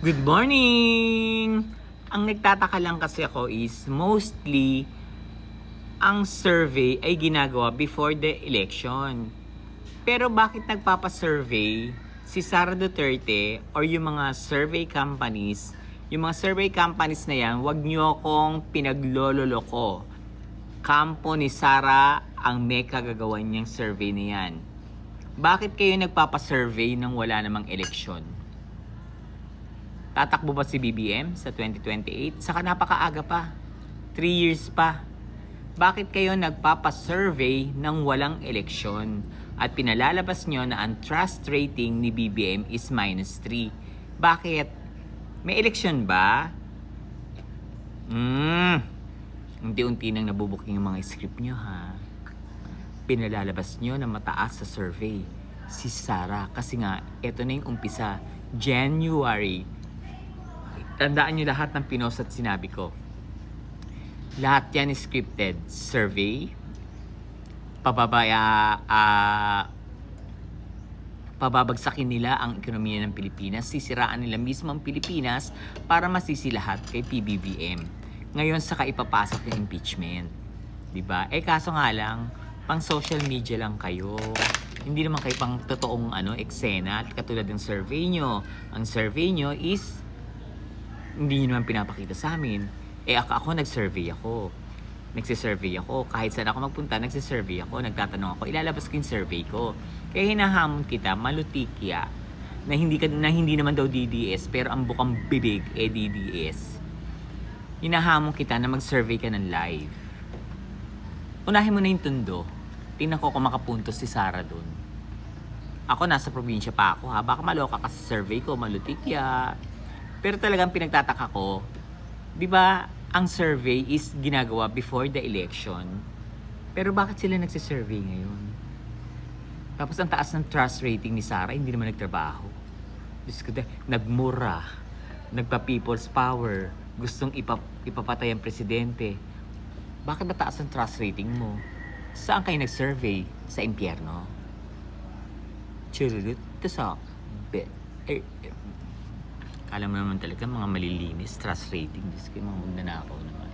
Good morning! Ang nagtataka lang kasi ako is mostly ang survey ay ginagawa before the election. Pero bakit nagpapa-survey si Sara Duterte or yung mga survey companies? Yung mga survey companies na yan, wag nyo akong pinaglololoko. Kampo ni Sara ang may kagagawan niyang survey na yan. Bakit kayo nagpapa-survey nang wala namang eleksyon? Tatakbo ba si BBM sa 2028? Saka napakaaga pa. 3 years pa. Bakit kayo nagpapa-survey ng walang eleksyon? At pinalalabas nyo na ang trust rating ni BBM is -3. Bakit? May eleksyon ba? Unti-unti nang nabubuking yung mga script nyo, ha? Pinalalabas nyo na mataas sa survey si Sara. Kasi nga, eto na yung umpisa. January. Tandaan nyo lahat ng pinost at sinabi ko. Lahat yan is scripted. Survey, pababagsakin nila ang ekonomiya ng Pilipinas, sisiraan nila mismo ang Pilipinas para masisi lahat kay PBBM. Ngayon, saka ipapasok yung impeachment. Diba? Kaso nga lang, pang social media lang kayo. Hindi naman kayo pang totoong eksena. Katulad ng survey nyo. Ang survey nyo is hindi nyo naman pinapakita sa amin. Ako nag-survey ako. Nagsisurvey ako. Kahit saan ako magpunta, nagsisurvey ako. Nagtatanong ako. Ilalabas ko yung survey ko. Kaya hinahamon kita, malutikya, na hindi naman daw DDS, pero ang bukang bibig, DDS. Hinahamon kita na mag-survey ka ng live. Unahin mo na yung tundo. Tingnan ko kung makapuntos si Sara dun. Ako, nasa probinsya pa ako, ha? Baka maloka ka sa survey ko, malutikya. Pero talagang pinagtataka ko, di ba, ang survey is ginagawa before the election. Pero bakit sila nagsisurvey ngayon? Tapos ang taas ng trust rating ni Sara, hindi naman nagtrabaho. Diyos ko, nagmura, nagpa-people's power, gustong ipapatay ang presidente. Bakit mataas ang trust rating mo? Saan kayo nag-survey? Sa impyerno? Chururut, sa Kala mo naman talaga mga malilinis, trust rating. Diyos ko, mga magnanakaw naman.